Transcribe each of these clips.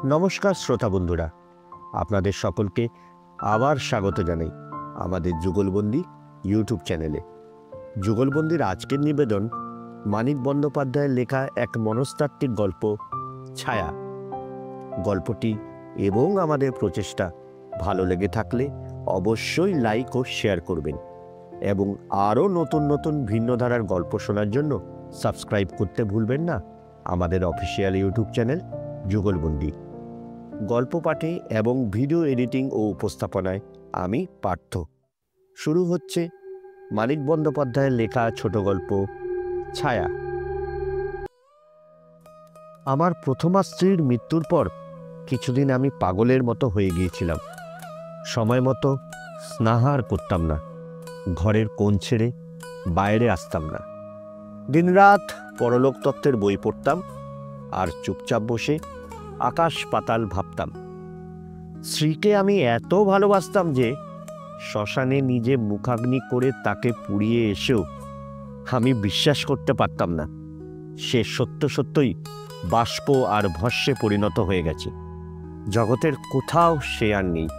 নমস্কার শ্রোতা বন্ধুরা, আপনাদের সকলকে আবার স্বাগত জানাই আমাদের যুগলবন্দি ইউটিউব চ্যানেলে। যুগলবন্দির আজকের নিবেদন মানিক বন্দ্যোপাধ্যায়ের লেখা এক মনস্তাত্ত্বিক গল্প ছায়া। গল্পটি এবং আমাদের প্রচেষ্টা ভালো লেগে থাকলে অবশ্যই লাইক ও শেয়ার করবেন এবং আরও নতুন নতুন ভিন্ন ধারার গল্প শোনার জন্য সাবস্ক্রাইব করতে ভুলবেন না আমাদের অফিসিয়াল ইউটিউব চ্যানেল যুগলবন্দি। গল্প পাঠে এবং ভিডিও এডিটিং ও উপস্থাপনায় আমি পার্থ। শুরু হচ্ছে মানিক বন্দ্যোপাধ্যায়ের লেখা ছোট গল্প ছায়া। আমার প্রথমা স্ত্রীর মৃত্যুর পর কিছুদিন আমি পাগলের মতো হয়ে গিয়েছিলাম। সময় মতো স্নাহার করতাম না, ঘরের কোণ ছেড়ে বাইরে আসতাম না। দিনরাত পরলোক তত্ত্বের বই পড়তাম আর চুপচাপ বসে আকাশ পাতাল ভাবতাম। স্ত্রীকে আমি এত ভালোবাসতাম যে শ্মশানে নিজে মুখাগ্নি করে তাকে পুড়িয়ে এসেও আমি বিশ্বাস করতে পারতাম না সে সত্য সত্যই বাষ্প আর ভস্মে পরিণত হয়ে গেছে। জগতের কোথাও সে আর নেই।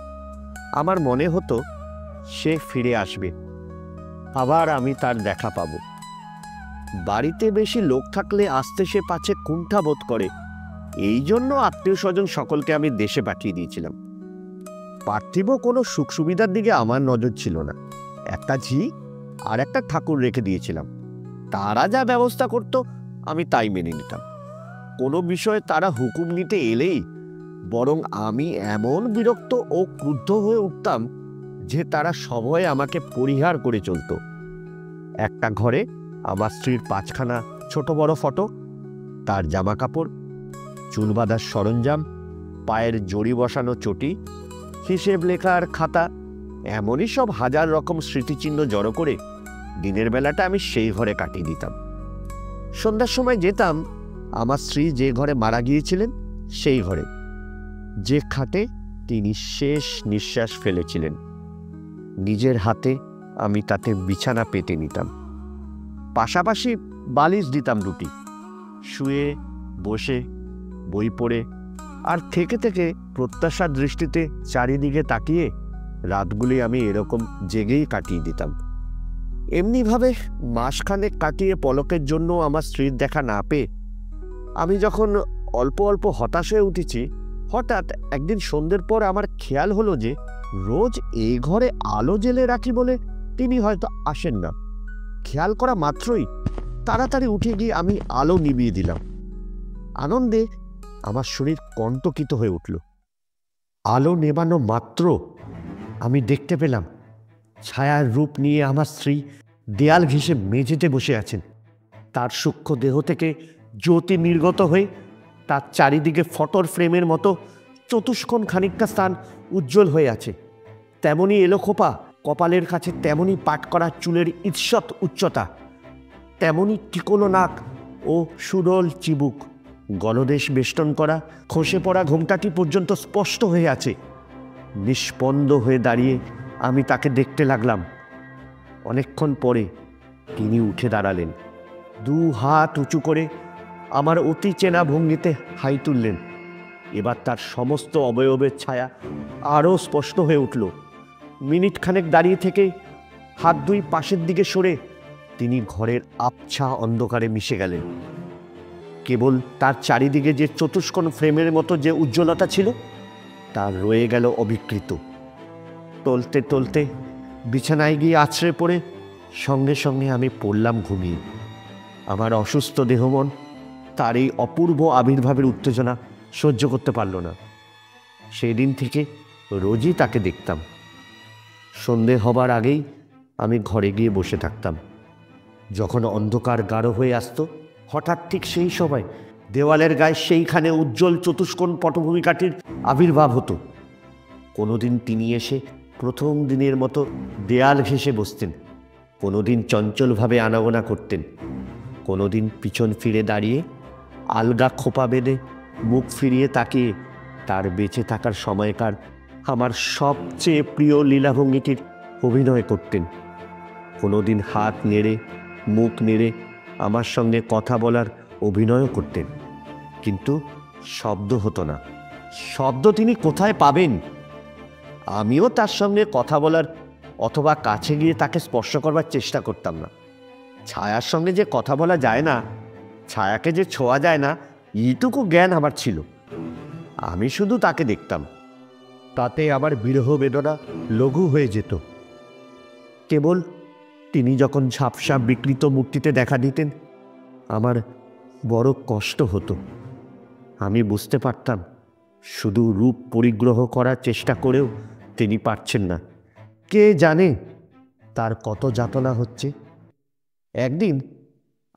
আমার মনে হতো সে ফিরে আসবে, আবার আমি তার দেখা পাব। বাড়িতে বেশি লোক থাকলে আসতে সে পাছে কুণ্ঠা বোধ করে, এই জন্য আত্মীয় স্বজন সকলকে আমি দেশে পাঠিয়ে দিয়েছিলাম। পার্থিব কোনো সুখ সুবিধার দিকে আমার নজর ছিল না। একটা ঝি আর একটা ঠাকুর রেখে দিয়েছিলাম। তারা যা ব্যবস্থা করত আমি তাই মেনে নিতাম। কোনো বিষয়ে তারা হুকুম নিতে এলেই বরং আমি এমন বিরক্ত ও ক্রুদ্ধ হয়ে উঠতাম যে তারা সবাই আমাকে পরিহার করে চলত। একটা ঘরে আমার স্ত্রীর 5খানা ছোট বড় ফটো, তার জামা কাপড়, চুল বাঁধার সরঞ্জাম, পায়ের জড়ি বসানো চটি, হিসেব লেখার খাতা, এমনই সব হাজার রকম স্মৃতিচিহ্ন জড়ো করে দিনের বেলাটা আমি সেই ঘরে কাটিয়ে দিতাম। সন্ধ্যার সময় যেতাম আমার স্ত্রী যে ঘরে মারা গিয়েছিলেন সেই ঘরে, যে খাটে তিনি শেষ নিঃশ্বাস ফেলেছিলেন। নিজের হাতে আমি তাতে বিছানা পেতে নিতাম, পাশাপাশি বালিশ দিতাম 2টি। শুয়ে বসে বই পড়ে আর থেকে থেকে প্রত্যাশার দৃষ্টিতে চারিদিকে তাকিয়ে রাতগুলি আমি এরকম জেগেই কাটিয়ে দিতাম। এমনিভাবে মাসখানেক কাটিয়ে পলকের জন্য আমার স্ত্রীর দেখা না পেয়ে আমি যখন অল্প অল্প হতাশ হয়ে উঠেছি, হঠাৎ একদিন সন্ধ্যের পর আমার খেয়াল হলো যে রোজ এই ঘরে আলো জ্বেলে রাখি বলে তিনি হয়তো আসেন না। খেয়াল করা মাত্রই তাড়াতাড়ি উঠে গিয়ে আমি আলো নিভিয়ে দিলাম। আনন্দে আমার শরীর কণ্টকিত হয়ে উঠল। আলো নেবানো মাত্র আমি দেখতে পেলাম ছায়ার রূপ নিয়ে আমার স্ত্রী দেয়াল ঘেঁষে মেঝেতে বসে আছেন। তার সূক্ষ্ম দেহ থেকে জ্যোতি নির্গত হয়ে তার চারিদিকে ফটোর ফ্রেমের মতো চতুষ্কোণ খানিকটা স্থান উজ্জ্বল হয়ে আছে। তেমনি এলোখোপা কপালের কাছে, তেমনি পাট করা চুলের ঈষৎ উচ্চতা, তেমনি টিকোনো নাক ও সুডল চিবুক। গলদেশ বেষ্টন করা খসে পড়া ঘোমটাটি পর্যন্ত স্পষ্ট হয়ে আছে। নিষ্পন্দ হয়ে দাঁড়িয়ে আমি তাকে দেখতে লাগলাম। অনেকক্ষণ পরে তিনি উঠে দাঁড়ালেন, 2 হাত উঁচু করে আমার অতি চেনা ভঙ্গিতে হাই তুললেন। এবার তার সমস্ত অবয়বের ছায়া আরও স্পষ্ট হয়ে উঠল। মিনিট খানেক দাঁড়িয়ে থেকে হাত 2 পাশের দিকে সরে তিনি ঘরের আবছা অন্ধকারে মিশে গেলেন। কেবল তার চারিদিকে যে চতুষ্কোণ ফ্রেমের মতো যে উজ্জ্বলতা ছিল তা রয়ে গেল অবিকৃত। টলতে টলতে বিছানায় গিয়ে আছড়ে পড়ে সঙ্গে সঙ্গে আমি পড়লাম ঘুমিয়ে। আমার অসুস্থ দেহমন তার এই অপূর্ব আবির্ভাবের উত্তেজনা সহ্য করতে পারল না। সেই দিন থেকে রোজই তাকে দেখতাম। সন্ধে হবার আগেই আমি ঘরে গিয়ে বসে থাকতাম। যখন অন্ধকার গাঢ় হয়ে আসতো, হঠাৎ ঠিক সেই সময় দেওয়ালের গায়ে সেইখানে উজ্জ্বল চতুষ্কোণ পটভূমিকাটির আবির্ভাব হতো। কোনোদিন তিনি এসে প্রথম দিনের মতো দেয়াল ঘেঁষে বসতেন, কোনোদিন চঞ্চলভাবে আনাগোনা করতেন, কোনোদিন পিছন ফিরে দাঁড়িয়ে আলগা খোপা বেঁধে মুখ ফিরিয়ে তাকিয়ে তার বেঁচে থাকার সময়কার আমার সবচেয়ে প্রিয় লীলাভঙ্গিটির অভিনয় করতেন। কোনোদিন হাত নেড়ে মুখ নেড়ে আমার সঙ্গে কথা বলার অভিনয়ও করতেন, কিন্তু শব্দ হতো না। শব্দ তিনি কোথায় পাবেন? আমিও তার সঙ্গে কথা বলার অথবা কাছে গিয়ে তাকে স্পর্শ করবার চেষ্টা করতাম না। ছায়ার সঙ্গে যে কথা বলা যায় না, ছায়াকে যে ছোঁয়া যায় না, এইটুকু জ্ঞান আমার ছিল। আমি শুধু তাকে দেখতাম, তাতে আমার বিরহ বেদনা লঘু হয়ে যেত। কেবল তিনি যখন ঝাপসা বিকৃত মূর্তিতে দেখা দিতেন, আমার বড় কষ্ট হতো। আমি বুঝতে পারতাম শুধু রূপ পরিগ্রহ করার চেষ্টা করেও তিনি পারছেন না। কে জানে তার কত যাতনা হচ্ছে। একদিন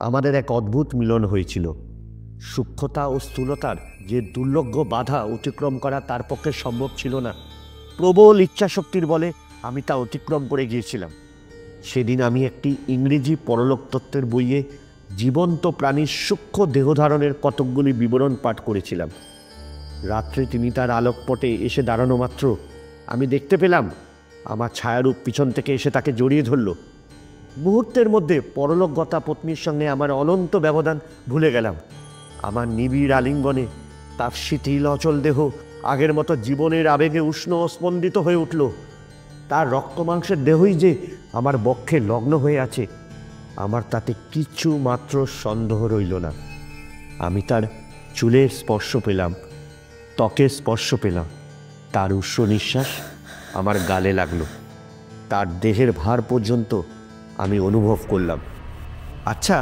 আমাদের এক অদ্ভুত মিলন হয়েছিল। সূক্ষ্মতা ও স্থূলতার যে দুর্লভ বাধা অতিক্রম করা তার পক্ষে সম্ভব ছিল না, প্রবল ইচ্ছাশক্তির বলে আমি তা অতিক্রম করে গিয়েছিলাম। সেদিন আমি একটি ইংরেজি পরলোক তত্ত্বের বইয়ে জীবন্ত প্রাণীর সূক্ষ্ম দেহধারণের কতকগুলি বিবরণ পাঠ করেছিলাম। রাত্রে তিনি তার আলোকপটে এসে দাঁড়ানো মাত্র আমি দেখতে পেলাম আমার ছায়ারূপ পিছন থেকে এসে তাকে জড়িয়ে ধরল। মুহূর্তের মধ্যে পরলোকগতা পত্নীর সঙ্গে আমার অনন্ত ব্যবধান ভুলে গেলাম। আমার নিবিড় আলিঙ্গনে তার শিথিল অচল দেহ আগের মতো জীবনের আবেগে উষ্ণ ও স্পন্দিত হয়ে উঠল। তার রক্তমাংসের দেহই যে আমার বক্ষে লগ্ন হয়ে আছে, আমার তাতে কিছু মাত্র সন্দেহ রইল না। আমি তার চুলের স্পর্শ পেলাম, ত্বকের স্পর্শ পেলাম, তার উষ্ণ নিঃশ্বাস আমার গালে লাগলো, তার দেহের ভার পর্যন্ত আমি অনুভব করলাম। আচ্ছা,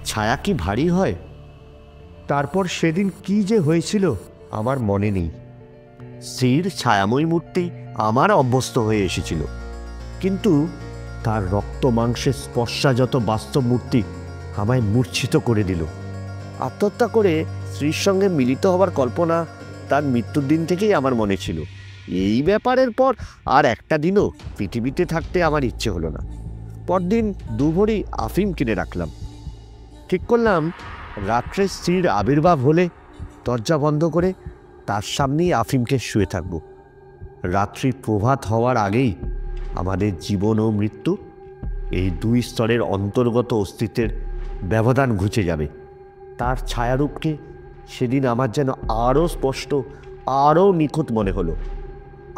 ছায়া কি ভারী হয়? তারপর সেদিন কি যে হয়েছিল আমার মনে নেই। স্ত্রীর ছায়াময় মূর্তি আমার অভ্যস্ত হয়ে এসেছিল, কিন্তু তার রক্ত মাংসের স্পর্শাযত বাস্তব মূর্তি আমায় মূর্ছিত করে দিল। আত্মহত্যা করে স্ত্রীর সঙ্গে মিলিত হবার কল্পনা তার মৃত্যুর দিন থেকেই আমার মনে ছিল। এই ব্যাপারের পর আর একটা দিনও পৃথিবীতে থাকতে আমার ইচ্ছে হলো না। পরদিন 2 ভরি আফিম কিনে রাখলাম। ঠিক করলাম রাত্রে স্ত্রীর আবির্ভাব হলে দরজা বন্ধ করে তার সামনেই আফিমকে শুয়ে থাকব। রাত্রি প্রভাত হওয়ার আগেই আমাদের জীবন ও মৃত্যু, এই 2 স্তরের অন্তর্গত অস্তিত্বের ব্যবধান ঘুচে যাবে। তার ছায়ারূপকে সেদিন আমার যেন আরও স্পষ্ট, আরও নিখুঁত মনে হলো।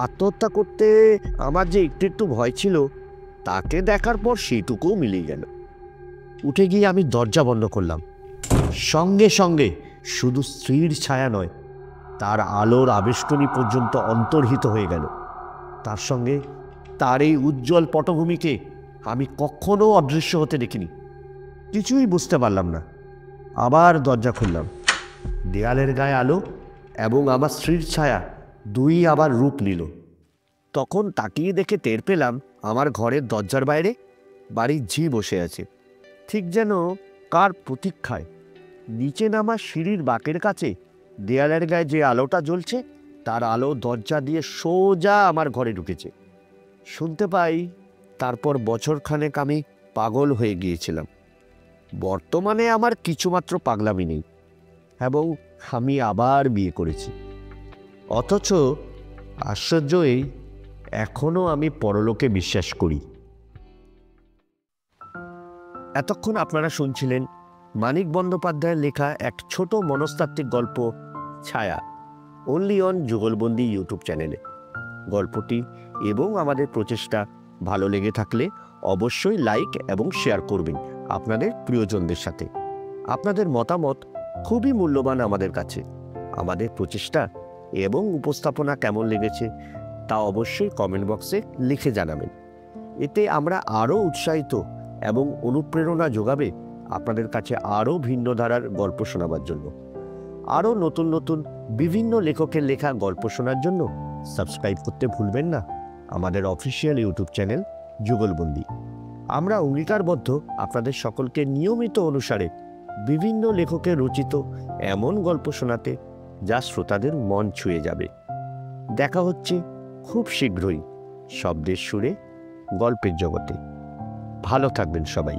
আত্মহত্যা করতে আমার যে একটু একটু ভয় ছিল, তাকে দেখার পর সেইটুকুও মিলিয়ে গেল। উঠে গিয়ে আমি দরজা বন্ধ করলাম। সঙ্গে সঙ্গে শুধু স্ত্রীর ছায়া নয়, তার আলোর আবেষ্টনী পর্যন্ত অন্তর্হিত হয়ে গেল। তার সঙ্গে তার এই উজ্জ্বল পটভূমিকে আমি কখনো অদৃশ্য হতে দেখিনি। কিছুই বুঝতে পারলাম না। আবার দরজা খুললাম। দেয়ালের গায়ে আলো এবং আমার স্ত্রীর ছায়া দুই আবার রূপ নিল। তখন তাকিয়ে দেখে টের পেলাম আমার ঘরের দরজার বাইরে বাড়ির ঝি বসে আছে, ঠিক যেন কার প্রতীক্ষায়। নিচে নামা সিঁড়ির বাঁকের কাছে দেয়ালের গায়ে যে আলোটা জ্বলছে, তার আলো দরজা দিয়ে সোজা আমার ঘরে ঢুকেছে। শুনতে পাই তারপর বছরখানেক আমি পাগল হয়ে গিয়েছিলাম। বর্তমানে আমার কিছুমাত্র পাগলামি নেই এবং আমি আবার বিয়ে করেছি। অথচ আশ্চর্য এই, এখনো আমি পরলোকে বিশ্বাস করি। এতক্ষণ আপনারা শুনছিলেন মানিক বন্দ্যোপাধ্যায়ের লেখা এক ছোট মনস্তাত্ত্বিক গল্প ছায়া, অনলি অন যুগলবন্দি ইউটিউব চ্যানেলে। গল্পটি এবং আমাদের প্রচেষ্টা ভালো লেগে থাকলে অবশ্যই লাইক এবং শেয়ার করবেন আপনাদের প্রিয়জনদের সাথে। আপনাদের মতামত খুবই মূল্যবান আমাদের কাছে। আমাদের প্রচেষ্টা এবং উপস্থাপনা কেমন লেগেছে তা অবশ্যই কমেন্ট বক্সে লিখে জানাবেন। এতে আমরা আরও উৎসাহিত এবং অনুপ্রেরণা যোগাবে আপনাদের কাছে আরও ভিন্ন ধারার গল্প শোনাবার জন্য। আরও নতুন নতুন বিভিন্ন লেখকের লেখা গল্প শোনার জন্য সাবস্ক্রাইব করতে ভুলবেন না আমাদের অফিসিয়াল ইউটিউব চ্যানেল যুগলবন্দি। আমরা অঙ্গীকারবদ্ধ আপনাদের সকলকে নিয়মিত অনুসারে বিভিন্ন লেখকের রচিত এমন গল্প শোনাতে যা শ্রোতাদের মন ছুঁয়ে যাবে। দেখা হচ্ছে খুব শীঘ্রই শব্দের সুরে গল্পের জগতে। ভালো থাকবেন সবাই।